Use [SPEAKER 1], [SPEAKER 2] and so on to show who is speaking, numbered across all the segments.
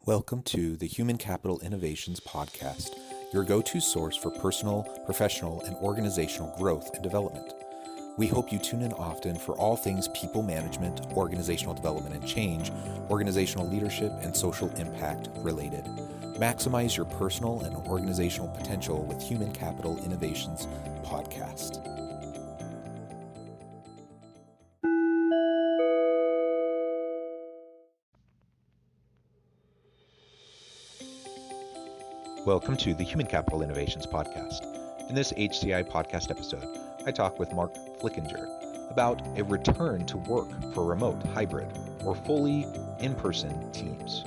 [SPEAKER 1] Welcome to the Human Capital Innovations Podcast, your go-to source for personal, professional, and organizational growth and development. We hope you tune in often for all things people management, organizational development and change, organizational leadership, and social impact related. Maximize your personal and organizational potential with Human Capital Innovations Podcast. Welcome to the Human Capital Innovations Podcast. In this HCI podcast episode, I talk with Mark Flickinger about a return to work for remote, hybrid, or fully in-person teams.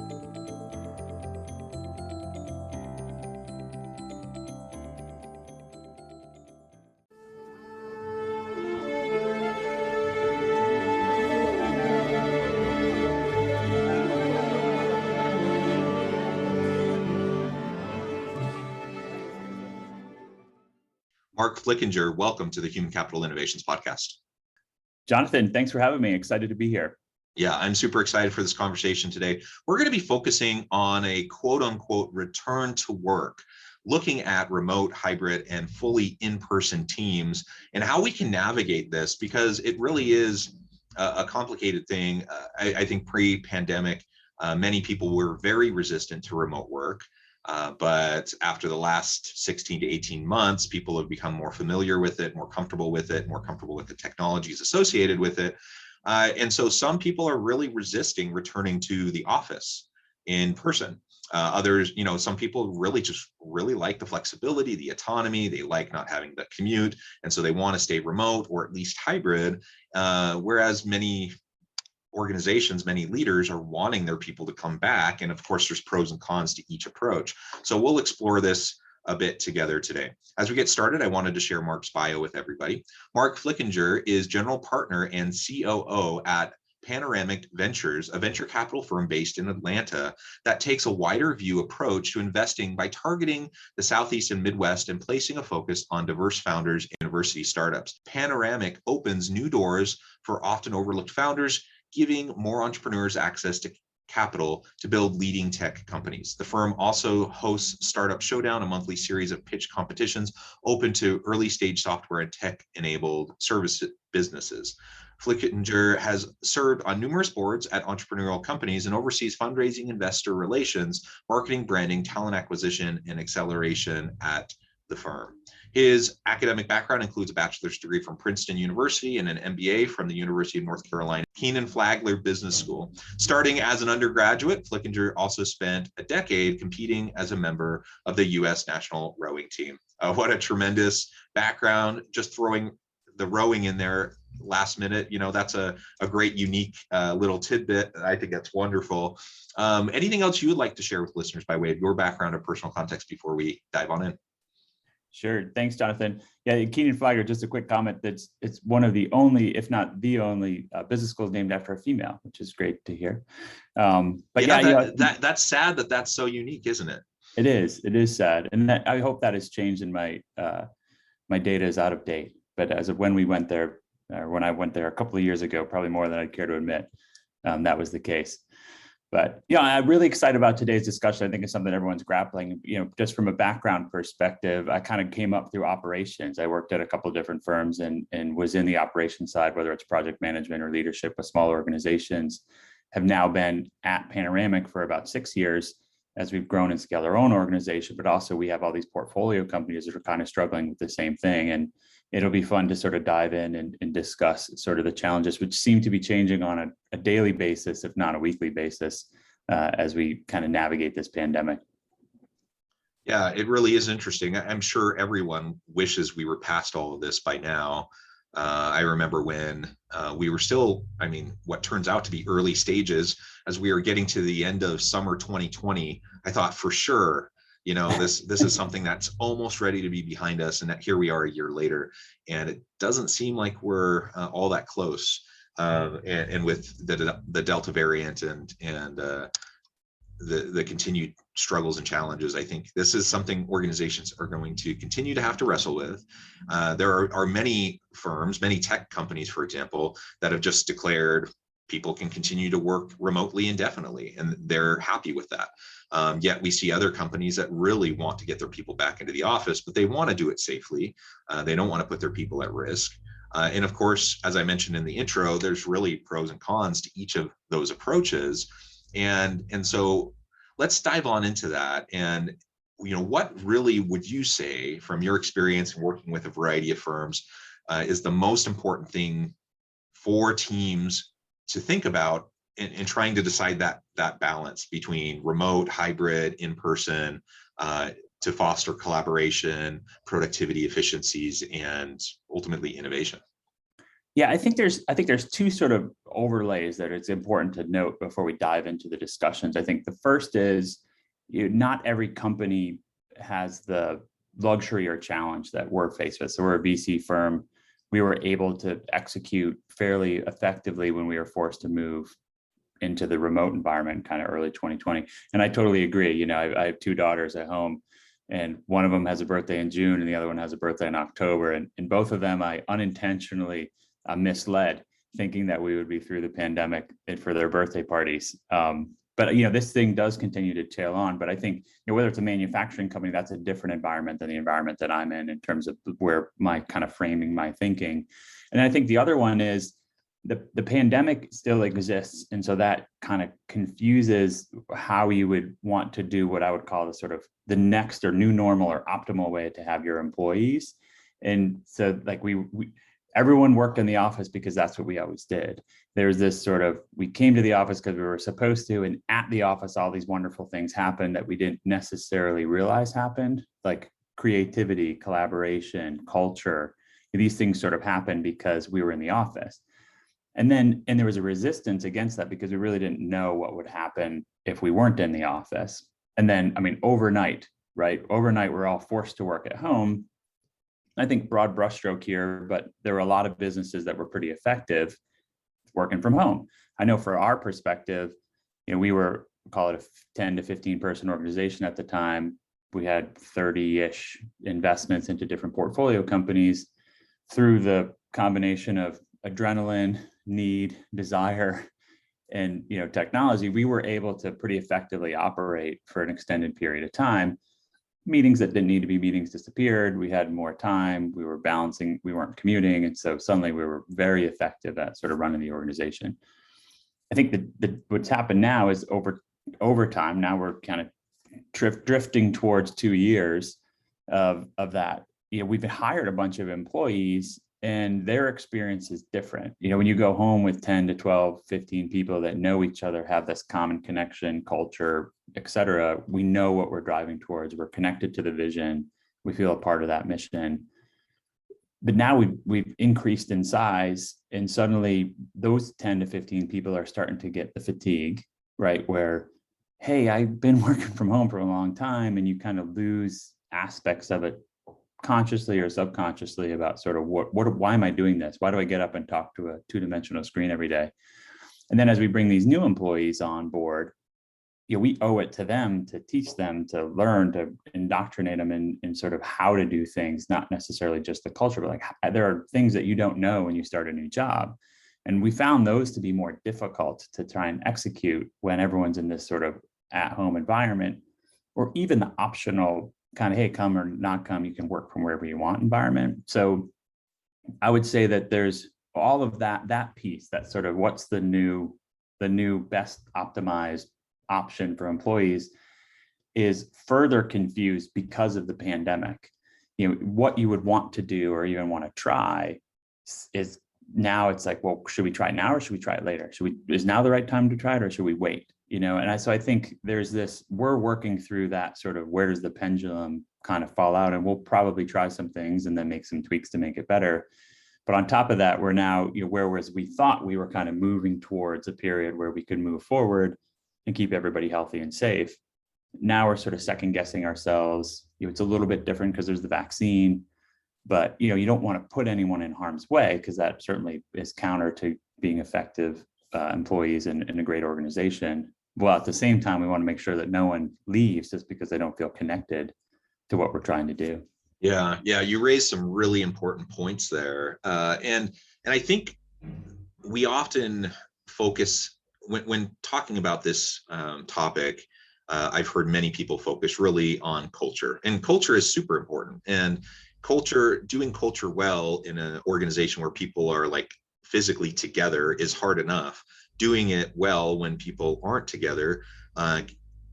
[SPEAKER 1] Mark Flickinger, welcome to the Human Capital Innovations Podcast.
[SPEAKER 2] Jonathan, thanks for having me. Excited to be here.
[SPEAKER 1] Yeah, I'm super excited for this conversation today. We're going to be focusing on a quote unquote return to work, looking at remote, hybrid, and fully in-person teams and how we can navigate this, because it really is a complicated thing. I think pre-pandemic, many people were very resistant to remote work. But after the last 16 to 18 months, people have become more familiar with it, more comfortable with the technologies associated with it. And so some people are really resisting returning to the office in person. Others, some people really like the flexibility, the autonomy. They like not having the commute. And so they want to stay remote or at least hybrid. Whereas many organizations, many leaders are wanting their people to come back. And of course, there's pros and cons to each approach. So we'll explore this a bit together today. As we get started, I wanted to share Mark's bio with everybody. Mark Flickinger is general partner and COO at Panoramic Ventures, a venture capital firm based in Atlanta that takes a wider view approach to investing by targeting the Southeast and Midwest and placing a focus on diverse founders and university startups. Panoramic opens new doors for often overlooked founders, giving more entrepreneurs access to capital to build leading tech companies. The firm also hosts Startup Showdown, a monthly series of pitch competitions open to early stage software and tech-enabled service businesses. Flickinger has served on numerous boards at entrepreneurial companies and oversees fundraising, investor relations, marketing, branding, talent acquisition, and acceleration at the firm. His academic background includes a bachelor's degree from Princeton University and an MBA from the University of North Carolina Kenan Flagler Business School. Starting as an undergraduate, Flickinger also spent a decade competing as a member of the U.S. national rowing team. What a tremendous background, just throwing the rowing in there last minute. That's a great, unique little tidbit. I think that's wonderful. Anything else you would like to share with listeners by way of your background or personal context before we dive on in?
[SPEAKER 2] Sure. Thanks, Jonathan. Yeah, Kenan Flagler, just a quick comment. It's one of the only, if not the only, business schools named after a female, which is great to hear.
[SPEAKER 1] That's sad that that's so unique, isn't it?
[SPEAKER 2] It is sad, and I hope that has changed. And my data is out of date. But as of when we went there, or when I went there a couple of years ago, probably more than I'd care to admit, that was the case. But I'm really excited about today's discussion. I think it's something everyone's grappling. Just from a background perspective, I kind of came up through operations. I worked at a couple of different firms and was in the operations side, whether it's project management or leadership with small organizations. Have now been at Panoramic for about 6 years as we've grown and scaled our own organization. But also we have all these portfolio companies that are kind of struggling with the same thing. And it'll be fun to sort of dive in and discuss sort of the challenges, which seem to be changing on a daily basis, if not a weekly basis, as we kind of navigate this pandemic.
[SPEAKER 1] Yeah, it really is interesting. I'm sure everyone wishes we were past all of this by now. I remember when we were still, what turns out to be early stages, as we were getting to the end of summer 2020, I thought for sure, this is something that's almost ready to be behind us. And that here we are a year later, and it doesn't seem like we're all that close. And with the Delta variant and the continued struggles and challenges, I think this is something organizations are going to continue to have to wrestle with. There are many firms, many tech companies, for example, that have just declared people can continue to work remotely indefinitely, and they're happy with that. Yet we see other companies that really want to get their people back into the office, but they want to do it safely. They don't want to put their people at risk. And of course, as I mentioned in the intro, there's really pros and cons to each of those approaches. And so let's dive on into that. And what really would you say, from your experience in working with a variety of firms, is the most important thing for teams to think about in trying to decide that balance between remote, hybrid, in-person, to foster collaboration, productivity, efficiencies, and ultimately innovation?
[SPEAKER 2] Yeah, I think there's two sort of overlays that it's important to note before we dive into the discussions. I think the first is, not every company has the luxury or challenge that we're faced with. So we're a VC firm. We were able to execute fairly effectively when we were forced to move into the remote environment kind of early 2020. And I totally agree. I have two daughters at home, and one of them has a birthday in June and the other one has a birthday in October. And both of them, I unintentionally misled, thinking that we would be through the pandemic for their birthday parties. But this thing does continue to tail on. But I think whether it's a manufacturing company, that's a different environment than the environment that I'm in terms of where my kind of framing my thinking. And I think the other one is the pandemic still exists. And so that kind of confuses how you would want to do what I would call the sort of the next or new normal or optimal way to have your employees. And so like everyone worked in the office because that's what we always did. There's this sort of, we came to the office because we were supposed to, and at the office, all these wonderful things happened that we didn't necessarily realize happened, like creativity, collaboration, culture. These things sort of happened because we were in the office. And there was a resistance against that because we really didn't know what would happen if we weren't in the office. And then, overnight, right? Overnight, we're all forced to work at home. I think broad brushstroke here, but there were a lot of businesses that were pretty effective working from home. I know for our perspective, we were, call it a 10 to 15 person organization at the time. We had 30-ish investments into different portfolio companies. Through the combination of adrenaline, need, desire, and technology, we were able to pretty effectively operate for an extended period of time. Meetings that didn't need to be meetings disappeared. We had more time. We were balancing. We weren't commuting, and so suddenly we were very effective at sort of running the organization. I think that what's happened now is over time. Now we're kind of drifting towards 2 years of that. We've hired a bunch of employees, and their experience is different. When you go home with 10 to 12, 15 people that know each other, have this common connection, culture, et cetera, we know what we're driving towards. We're connected to the vision. We feel a part of that mission. But now we've increased in size, and suddenly those 10 to 15 people are starting to get the fatigue, right? Where, hey, I've been working from home for a long time, and you kind of lose aspects of it consciously or subconsciously about sort of why am I doing this? Why do I get up and talk to a two-dimensional screen every day? And then as we bring these new employees on board, we owe it to them to teach them, to learn, to indoctrinate them in sort of how to do things, not necessarily just the culture, but like there are things that you don't know when you start a new job. And we found those to be more difficult to try and execute when everyone's in this sort of at-home environment, or even the optional kind of, hey, come or not come, you can work from wherever you want environment. So I would say that there's all of that piece, that sort of what's the new best optimized option for employees is further confused because of the pandemic. What you would want to do or even want to try is now it's like, well, should we try it now or should we try it later? Is now the right time to try it or should we wait? So I think there's this, we're working through that sort of, where does the pendulum kind of fall out? And we'll probably try some things and then make some tweaks to make it better. But on top of that, we're now, whereas we thought we were kind of moving towards a period where we could move forward and keep everybody healthy and safe. Now we're sort of second guessing ourselves. It's a little bit different because there's the vaccine, but you don't want to put anyone in harm's way, because that certainly is counter to being effective employees in a great organization. Well, at the same time, we want to make sure that no one leaves just because they don't feel connected to what we're trying to do.
[SPEAKER 1] Yeah, you raised some really important points there, and I think we often focus when talking about this topic. I've heard many people focus really on culture, and culture is super important. And doing culture well in an organization where people are like physically together is hard enough. Doing it well when people aren't together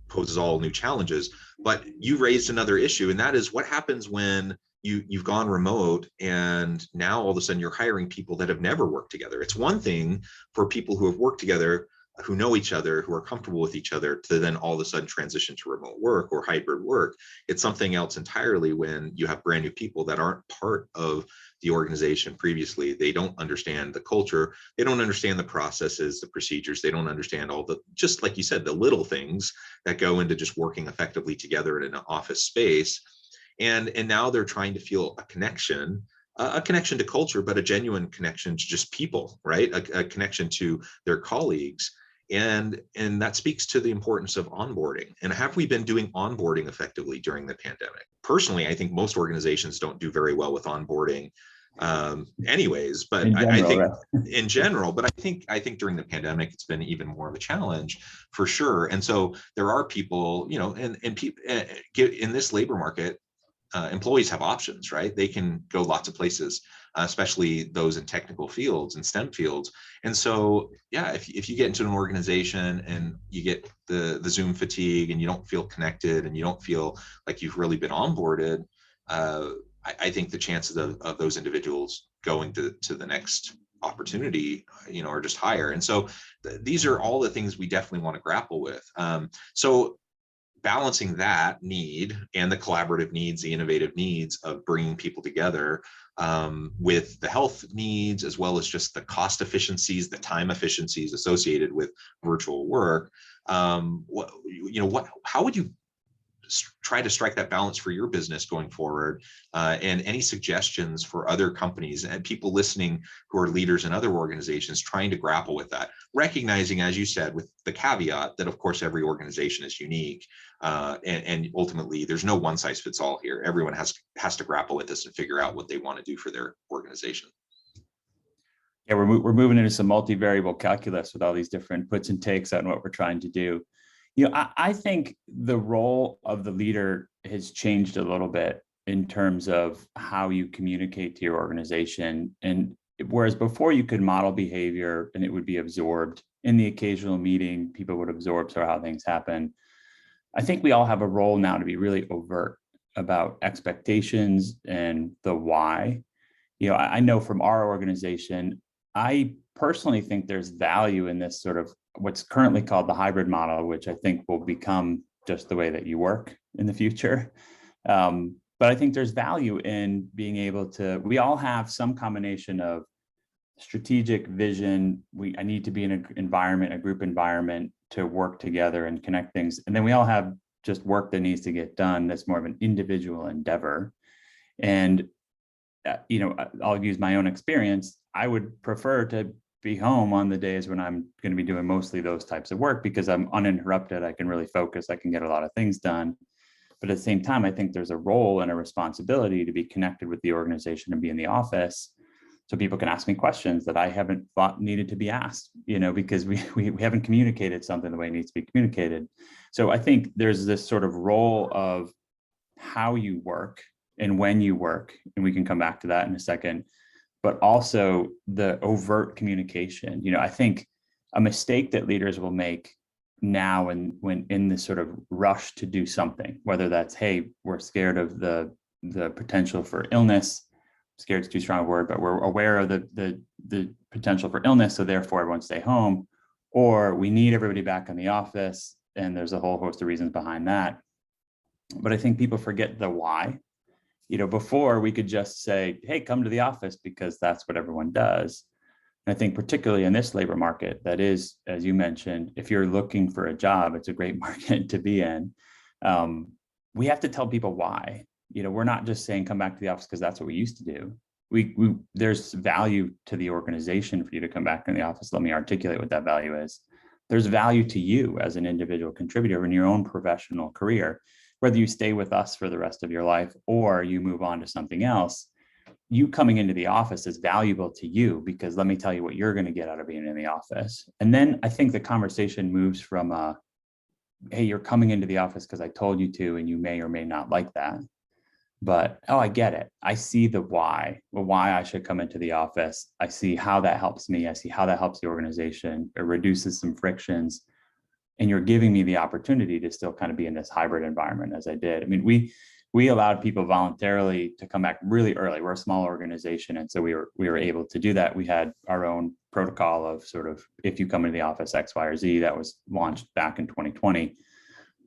[SPEAKER 1] poses all new challenges. But you raised another issue, and that is what happens when you've gone remote and now all of a sudden you're hiring people that have never worked together. It's one thing for people who have worked together, who know each other, who are comfortable with each other, to then all of a sudden transition to remote work or hybrid work. It's something else entirely when you have brand new people that aren't part of the organization previously. They don't understand the culture. They don't understand the processes, the procedures. They don't understand all the, just like you said, the little things that go into just working effectively together in an office space. And now they're trying to feel a connection to culture, but a genuine connection to just people, right? A connection to their colleagues. And that speaks to the importance of onboarding. And have we been doing onboarding effectively during the pandemic? Personally, I think most organizations don't do very well with onboarding anyways, but I think in general, but I think during the pandemic, it's been even more of a challenge for sure. And so there are people, and people in this labor market, employees have options, right? They can go lots of places, especially those in technical fields and STEM fields. And so, yeah, if you get into an organization and you get the Zoom fatigue and you don't feel connected and you don't feel like you've really been onboarded, I think the chances of those individuals going to the next opportunity, are just higher. And so these are all the things we definitely want to grapple with. So balancing that need and the collaborative needs, the innovative needs of bringing people together with the health needs, as well as just the cost efficiencies, the time efficiencies associated with virtual work. How would you try to strike that balance for your business going forward, and any suggestions for other companies and people listening who are leaders in other organizations trying to grapple with that, recognizing, as you said, with the caveat that of course every organization is unique, and ultimately there's no one size fits all here. Everyone has to grapple with this and figure out what they want to do for their organization.
[SPEAKER 2] Yeah, we're moving into some multivariable calculus with all these different puts and takes on what we're trying to do. I think the role of the leader has changed a little bit in terms of how you communicate to your organization. And whereas before you could model behavior and it would be absorbed in the occasional meeting, people would absorb sort of how things happen. I think we all have a role now to be really overt about expectations and the why. I know from our organization, I personally think there's value in this sort of what's currently called the hybrid model, which I think will become just the way that you work in the future. But I think there's value in being able to, we all have some combination of strategic vision. I need to be in an environment, a group environment to work together and connect things. And then we all have just work that needs to get done. That's more of an individual endeavor. And, I'll use my own experience. I would prefer to be home on the days when I'm going to be doing mostly those types of work because I'm uninterrupted. I can really focus. I can get a lot of things done. But at the same time, I think there's a role and a responsibility to be connected with the organization and be in the office so people can ask me questions that I haven't thought needed to be asked, because we haven't communicated something the way it needs to be communicated. So I think there's this sort of role of how you work and when you work, and we can come back to that in a second, but also the overt communication. I think a mistake that leaders will make now and when in this sort of rush to do something, whether that's, hey, we're scared of the potential for illness, scared is too strong a word, but we're aware of the potential for illness, so therefore everyone stay home, or we need everybody back in the office, and there's a whole host of reasons behind that. But I think people forget the why. Before we could just say, hey, come to the office because that's what everyone does. And I think particularly in this labor market, that is, as you mentioned, if you're looking for a job, it's a great market to be in. We have to tell people why. We're not just saying come back to the office because that's what we used to do. There's value to the organization for you to come back in the office. Let me articulate what that value is. There's value to you as an individual contributor in your own professional career. Whether you stay with us for the rest of your life or you move on to something else, you coming into the office is valuable to you, because let me tell you what you're going to get out of being in the office. And then I think the conversation moves from hey, you're coming into the office because I told you to, and you may or may not like that. But, oh, I get it. I see the why I should come into the office. I see how that helps me. I see how that helps the organization. It reduces some frictions. And you're giving me the opportunity to still kind of be in this hybrid environment as I did. I mean, we allowed people voluntarily to come back really early. We're a small organization, and so we were able to do that. We had our own protocol of sort of, if you come into the office X, Y, or Z, that was launched back in 2020.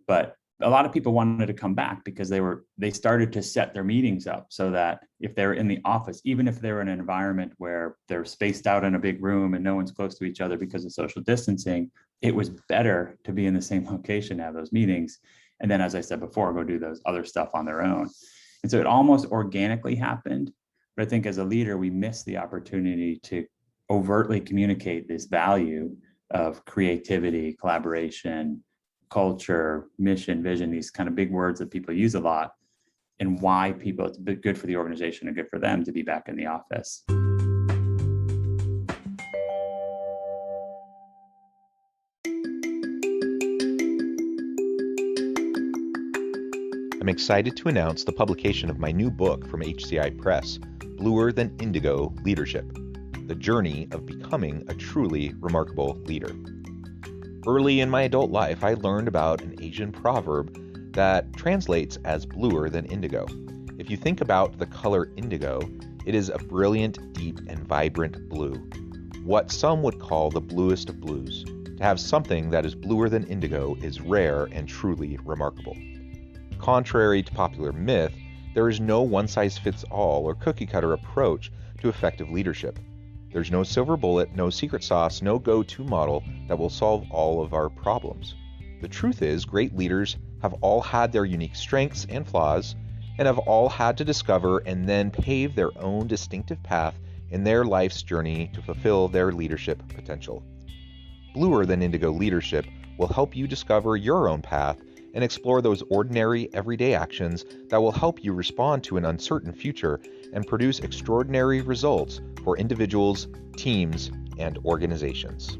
[SPEAKER 2] But a lot of people wanted to come back because they started to set their meetings up so that if they're in the office, even if they're in an environment where they're spaced out in a big room and no one's close to each other because of social distancing, it was better to be in the same location to have those meetings. And then, as I said before, go do those other stuff on their own. And so it almost organically happened. But I think as a leader, we missed the opportunity to overtly communicate this value of creativity, collaboration, culture, mission, vision, these kind of big words that people use a lot, and why it's good for the organization and good for them to be back in the office.
[SPEAKER 1] I'm excited to announce the publication of my new book from HCI Press, Bluer Than Indigo Leadership: The Journey of Becoming a Truly Remarkable Leader. Early in my adult life, I learned about an Asian proverb that translates as bluer than indigo. If you think about the color indigo, it is a brilliant, deep, and vibrant blue, what some would call the bluest of blues. To have something that is bluer than indigo is rare and truly remarkable. Contrary to popular myth, there is no one-size-fits-all or cookie-cutter approach to effective leadership. There's no silver bullet, no secret sauce, no go-to model that will solve all of our problems. The truth is, great leaders have all had their unique strengths and flaws, and have all had to discover and then pave their own distinctive path in their life's journey to fulfill their leadership potential. Bluer Than Indigo Leadership will help you discover your own path and explore those ordinary, everyday actions that will help you respond to an uncertain future and produce extraordinary results for individuals, teams, and organizations.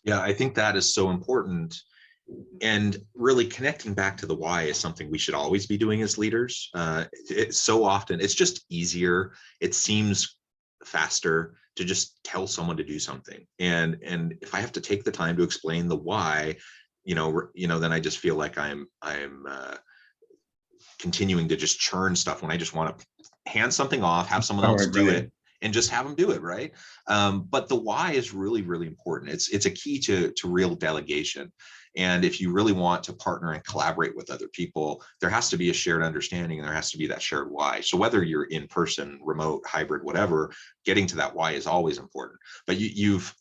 [SPEAKER 1] Yeah, I think that is so important. And really connecting back to the why is something we should always be doing as leaders. It's so often, it's just easier. It seems faster to just tell someone to do something. And if I have to take the time to explain the why, then I just feel like I'm continuing to just churn stuff when I just want to hand something off, have someone else do it, and just have them do it, right? But the why is really, really important. It's a key to real delegation. And if you really want to partner and collaborate with other people, there has to be a shared understanding, and there has to be that shared why. So whether you're in person, remote, hybrid, whatever, getting to that why is always important. But you've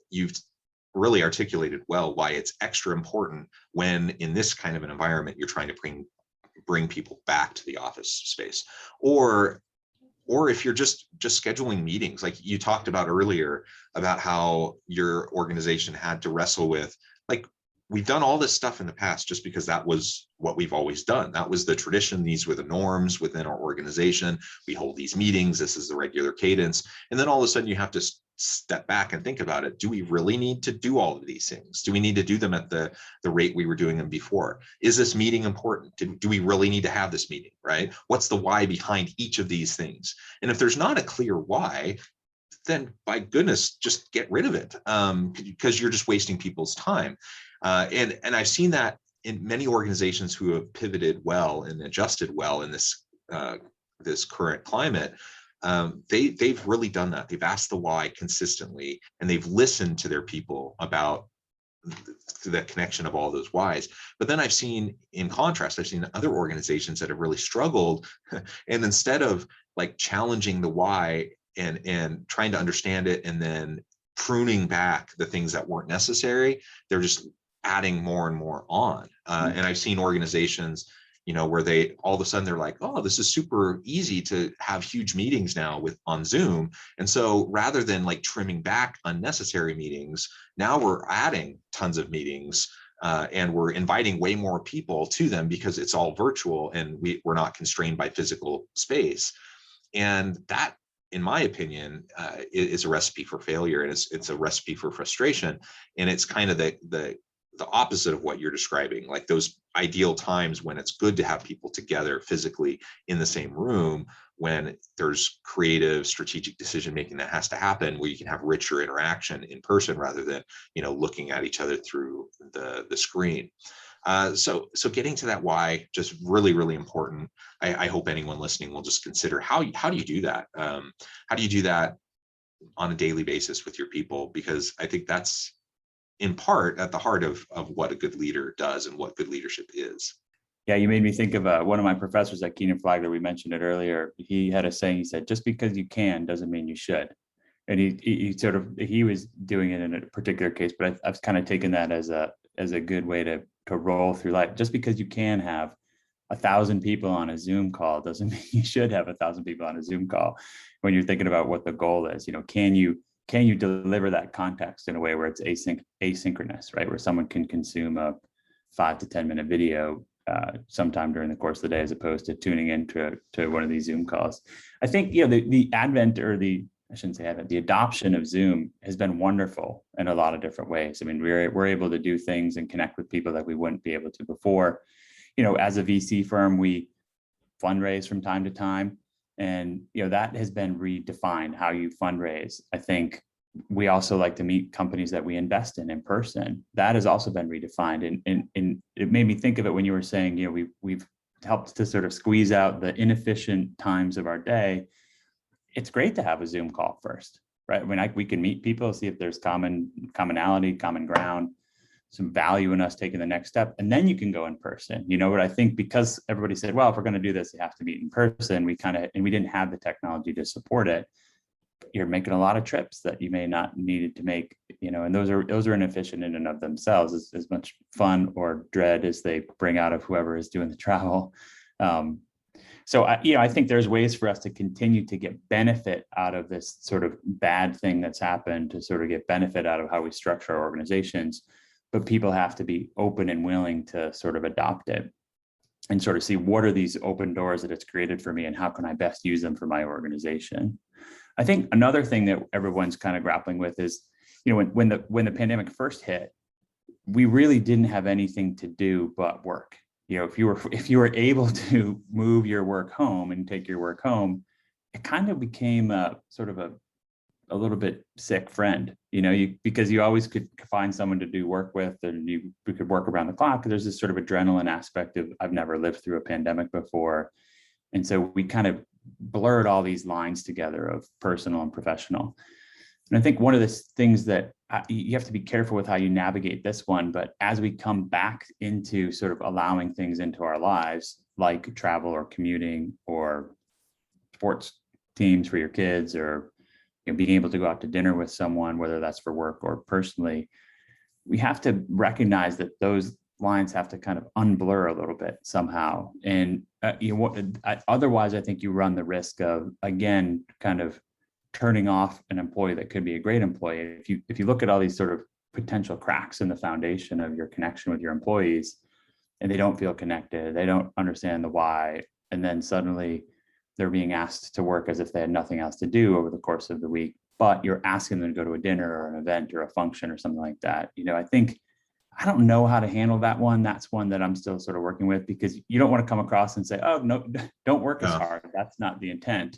[SPEAKER 1] really articulated well why it's extra important when in this kind of an environment you're trying to bring people back to the office space, or if you're just scheduling meetings, like you talked about earlier, about how your organization had to wrestle with, like, we've done all this stuff in the past just because that was what we've always done. That was the tradition. These were the norms within our organization. We hold these meetings. This is the regular cadence. And then all of a sudden you have to step back and think about it. Do we really need to do all of these things? Do we need to do them at the rate we were doing them before? Is this meeting important? Do we really need to have this meeting, right? What's the why behind each of these things? And if there's not a clear why, then by goodness, just get rid of it, because you're just wasting people's time. And I've seen that in many organizations who have pivoted well and adjusted well in this current climate. They've really done that. They've asked the why consistently, and they've listened to their people about the connection of all those whys. But then I've seen, in contrast, I've seen other organizations that have really struggled, and instead of like challenging the why and trying to understand it and then pruning back the things that weren't necessary, they're just adding more and more on. And I've seen organizations where they all of a sudden they're like, oh, this is super easy to have huge meetings now on Zoom. And so rather than like trimming back unnecessary meetings, now we're adding tons of meetings. And we're inviting way more people to them because it's all virtual and we're not constrained by physical space. And that, in my opinion, is a recipe for failure, and it's a recipe for frustration. And it's kind of the opposite of what you're describing, like those ideal times when it's good to have people together physically in the same room, when there's creative strategic decision making that has to happen, where you can have richer interaction in person rather than looking at each other through the screen. So getting to that why, just really, really important. I hope anyone listening will just consider how do you do that? How do you do that on a daily basis with your people? Because I think that's in part at the heart of what a good leader does and what good leadership is.
[SPEAKER 2] Yeah, you made me think of one of my professors at Keenan Flagler. We mentioned it earlier. He had a saying. He said, "Just because you can doesn't mean you should." And he was doing it in a particular case, but I've kind of taken that as a good way to roll through life. Just because you can have 1,000 people on a Zoom call doesn't mean you should have 1,000 people on a Zoom call. When you're thinking about what the goal is, can you deliver that context in a way where it's asynchronous, right? Where someone can consume a 5 to 10 minute video sometime during the course of the day, as opposed to tuning into one of these Zoom calls. I think the advent, or I shouldn't say advent, the adoption of Zoom has been wonderful in a lot of different ways. I mean, we're able to do things and connect with people that we wouldn't be able to before. As a VC firm, we fundraise from time to time, and that has been redefined, how you fundraise. I think we also like to meet companies that we invest in person. That has also been redefined, and it made me think of it when you were saying, we've helped to sort of squeeze out the inefficient times of our day. It's great to have a Zoom call first, right? I mean, we can meet people, see if there's commonality, common ground, some value in us taking the next step, and then you can go in person. But I think because everybody said, well, if we're going to do this, you have to meet in person, we didn't have the technology to support it. You're making a lot of trips that you may not needed to make, and those are inefficient in and of themselves, as much fun or dread as they bring out of whoever is doing the travel. So I think there's ways for us to continue to get benefit out of this sort of bad thing that's happened, to sort of get benefit out of how we structure our organizations, but people have to be open and willing to sort of adopt it and sort of see what are these open doors that it's created for me and how can I best use them for my organization. I think another thing that everyone's kind of grappling with is, when the pandemic first hit, we really didn't have anything to do but work. If you were able to move your work home and take your work home, it kind of became a sort of a little bit sick friend, because you always could find someone to do work with, and we could work around the clock. There's this sort of adrenaline aspect of, I've never lived through a pandemic before. And so we kind of blurred all these lines together of personal and professional. And I think one of the things that you have to be careful with how you navigate this one, but as we come back into sort of allowing things into our lives, like travel or commuting or sports teams for your kids, or being able to go out to dinner with someone, whether that's for work or personally, we have to recognize that those lines have to kind of unblur a little bit somehow. And otherwise, I think you run the risk of, again, kind of turning off an employee that could be a great employee. If you look at all these sort of potential cracks in the foundation of your connection with your employees, and they don't feel connected, they don't understand the why, and then suddenly they're being asked to work as if they had nothing else to do over the course of the week, but you're asking them to go to a dinner or an event or a function or something like that. I don't know how to handle that one. That's one that I'm still sort of working with, because you don't want to come across and say, oh, no, don't work as hard. That's not the intent.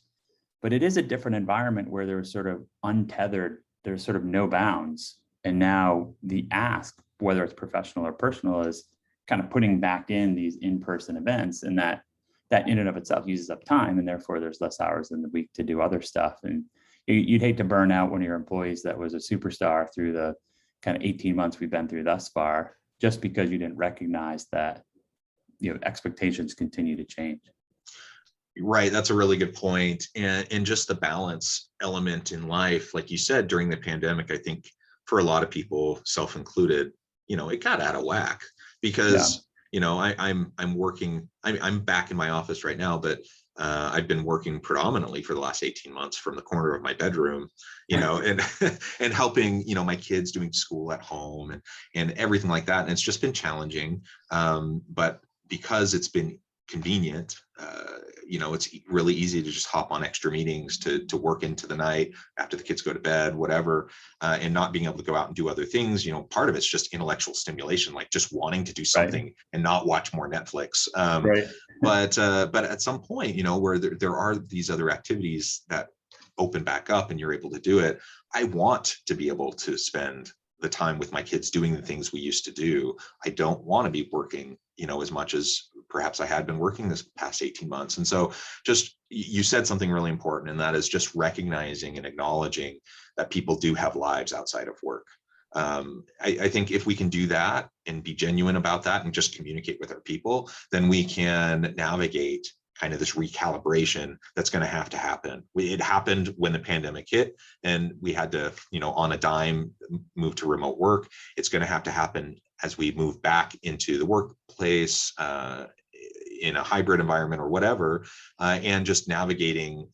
[SPEAKER 2] But it is a different environment where there's sort of untethered, there's sort of no bounds. And now the ask, whether it's professional or personal, is kind of putting back in these in-person events, and that in and of itself uses up time, and therefore there's less hours in the week to do other stuff. And you'd hate to burn out one of your employees that was a superstar through the kind of 18 months we've been through thus far, just because you didn't recognize that expectations continue to change.
[SPEAKER 1] Right, that's a really good point. And just the balance element in life, like you said, during the pandemic, I think for a lot of people, self included, it got out of whack, because I'm working, I'm back in my office right now, but I've been working predominantly for the last 18 months from the corner of my bedroom, and and helping, my kids doing school at home and everything like that. And it's just been challenging. But because it's been convenient, it's really easy to just hop on extra meetings to work into the night after the kids go to bed, whatever, and not being able to go out and do other things. Part of it's just intellectual stimulation, like just wanting to do something
[SPEAKER 2] Right.
[SPEAKER 1] and not watch more Netflix.
[SPEAKER 2] Right.
[SPEAKER 1] But at some point, where there are these other activities that open back up and you're able to do it, I want to be able to spend the time with my kids doing the things we used to do. I don't want to be working, as much as perhaps I had been working this past 18 months. And so just, you said something really important, and that is just recognizing and acknowledging that people do have lives outside of work. I think if we can do that and be genuine about that and just communicate with our people, then we can navigate kind of this recalibration that's going to have to happen. It happened when the pandemic hit and we had to, on a dime, move to remote work. It's going to have to happen as we move back into the workplace, in a hybrid environment or whatever, and just navigating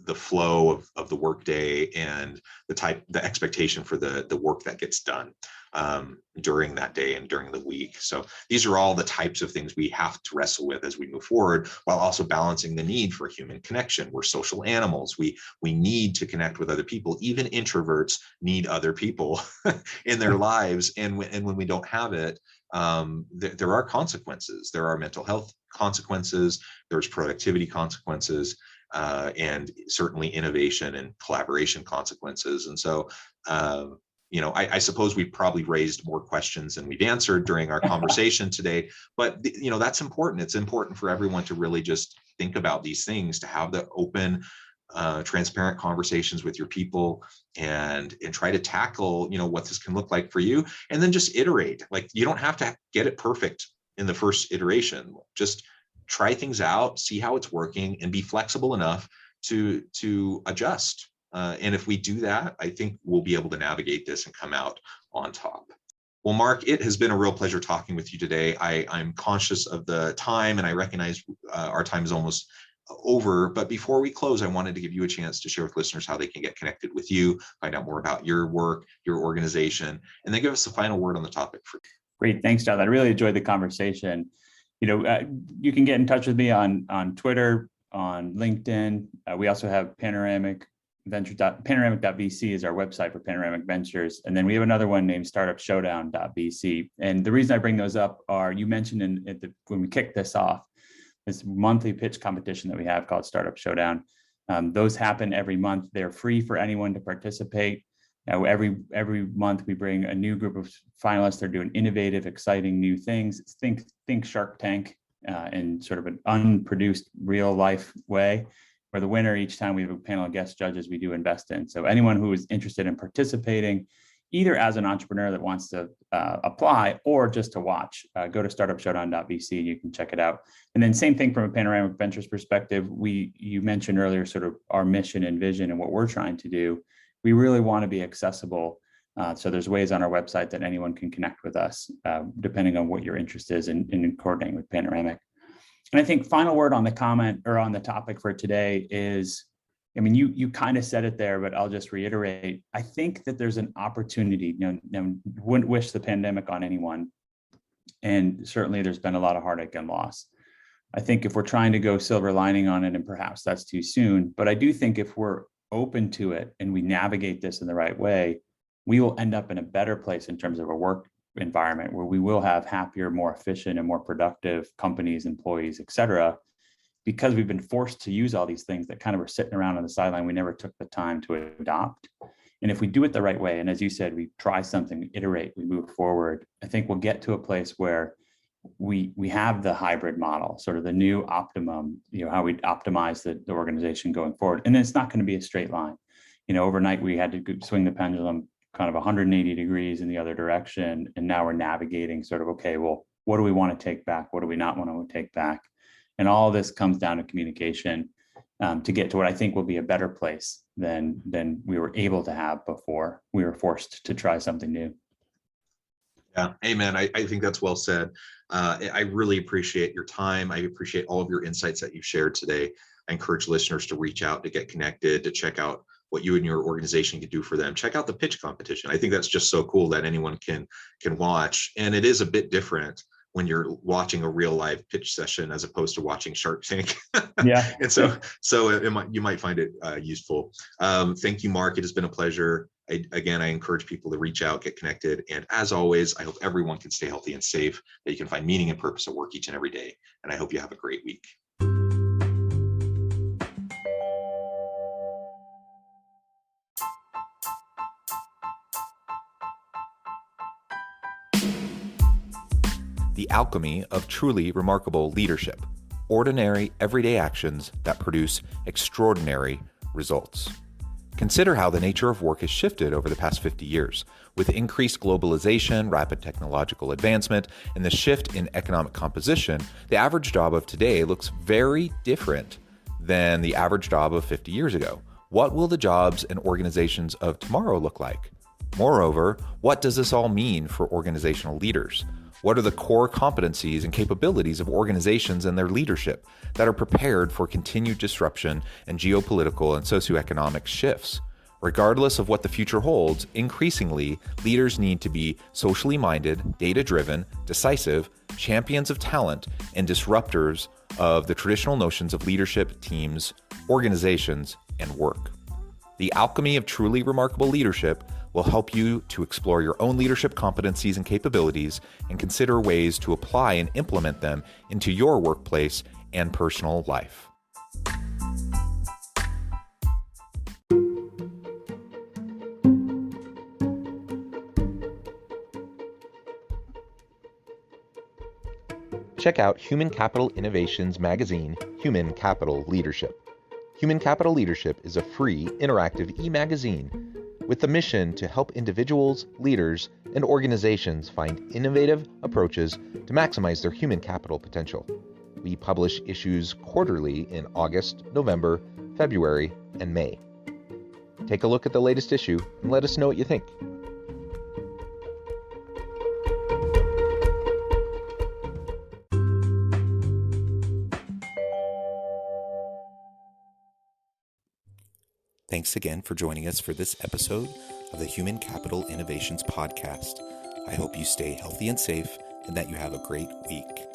[SPEAKER 1] the flow of the workday and the expectation for the work that gets done during that day and during the week. So these are all the types of things we have to wrestle with as we move forward, while also balancing the need for human connection. We're social animals. We need to connect with other people. Even introverts need other people in their lives. And when we don't have it, there are consequences. There are mental health consequences. There's productivity consequences. And certainly innovation and collaboration consequences. And so, I suppose we've probably raised more questions than we've answered during our conversation today, but that's important. It's important for everyone to really just think about these things, to have the open, transparent conversations with your people and try to tackle, what this can look like for you, and then just iterate. Like, you don't have to get it perfect in the first iteration. Just try things out, see how it's working, and be flexible enough to adjust. And if we do that, I think we'll be able to navigate this and come out on top. Well, Mark, it has been a real pleasure talking with you today. I'm conscious of the time, and I recognize our time is almost over. But before we close, I wanted to give you a chance to share with listeners how they can get connected with you, find out more about your work, your organization, and then give us the final word on the topic.
[SPEAKER 2] Great. Thanks, John. I really enjoyed the conversation. You can get in touch with me on Twitter, on LinkedIn. We also have Panoramic Panoramic.vc is our website for Panoramic Ventures. And then we have another one named startupshowdown.vc. And the reason I bring those up are, you mentioned when we kicked this off, this monthly pitch competition that we have called Startup Showdown. Those happen every month. They're free for anyone to participate. Every month we bring a new group of finalists. They're doing innovative, exciting new things. Think Shark Tank in sort of an unproduced real life way, where the winner each time we have a panel of guest judges we do invest in. So anyone who is interested in participating, either as an entrepreneur that wants to apply or just to watch, go to startupshowdown.vc and you can check it out. And then same thing from a Panoramic Ventures perspective. You mentioned earlier sort of our mission and vision and what we're trying to do. We really want to be accessible. So there's ways on our website that anyone can connect with us, depending on what your interest is in coordinating with Panoramic. And I think final word on the comment or on the topic for today is, I mean, you kind of said it there, but I'll just reiterate. I think that there's an opportunity. Wouldn't wish the pandemic on anyone. And certainly there's been a lot of heartache and loss. I think if we're trying to go silver lining on it, and perhaps that's too soon, but I do think if we're open to it and we navigate this in the right way, we will end up in a better place in terms of a work environment where we will have happier, more efficient and more productive companies, employees, et cetera, because we've been forced to use all these things that kind of were sitting around on the sideline. We never took the time to adopt. And if we do it the right way, and as you said, we try something, we iterate, we move forward, I think we'll get to a place where we have the hybrid model, sort of the new optimum, how we optimize the organization going forward. And then it's not going to be a straight line. Overnight we had to swing the pendulum kind of 180 degrees in the other direction. And now we're navigating sort of, okay, well, what do we want to take back? What do we not want to take back? And all this comes down to communication to get to what I think will be a better place than we were able to have before we were forced to try something new.
[SPEAKER 1] Yeah, amen. I think that's well said. I really appreciate your time. I appreciate all of your insights that you've shared today. I encourage listeners to reach out, to get connected, to check out what you and your organization can do for them. Check out the pitch competition. I think that's just so cool that anyone can watch. And it is a bit different when you're watching a real live pitch session as opposed to watching Shark Tank.
[SPEAKER 2] Yeah.
[SPEAKER 1] And so you might find it useful. Thank you, Mark. It has been a pleasure. Again, I encourage people to reach out, get connected. And as always, I hope everyone can stay healthy and safe, that you can find meaning and purpose at work each and every day. And I hope you have a great week. The alchemy of truly remarkable leadership. Ordinary, everyday actions that produce extraordinary results. Consider how the nature of work has shifted over the past 50 years. With increased globalization, rapid technological advancement, and the shift in economic composition, the average job of today looks very different than the average job of 50 years ago. What will the jobs and organizations of tomorrow look like? Moreover, what does this all mean for organizational leaders? What are the core competencies and capabilities of organizations and their leadership that are prepared for continued disruption and geopolitical and socioeconomic shifts? Regardless of what the future holds, increasingly, leaders need to be socially minded, data-driven, decisive, champions of talent, and disruptors of the traditional notions of leadership, teams, organizations, and work. The alchemy of truly remarkable leadership will help you to explore your own leadership competencies and capabilities and consider ways to apply and implement them into your workplace and personal life. Check out Human Capital Innovations magazine, Human Capital Leadership. Human Capital Leadership is a free, interactive e-magazine with the mission to help individuals, leaders, and organizations find innovative approaches to maximize their human capital potential. We publish issues quarterly in August, November, February, and May. Take a look at the latest issue and let us know what you think. Thanks again for joining us for this episode of the Human Capital Innovations Podcast. I hope you stay healthy and safe and that you have a great week.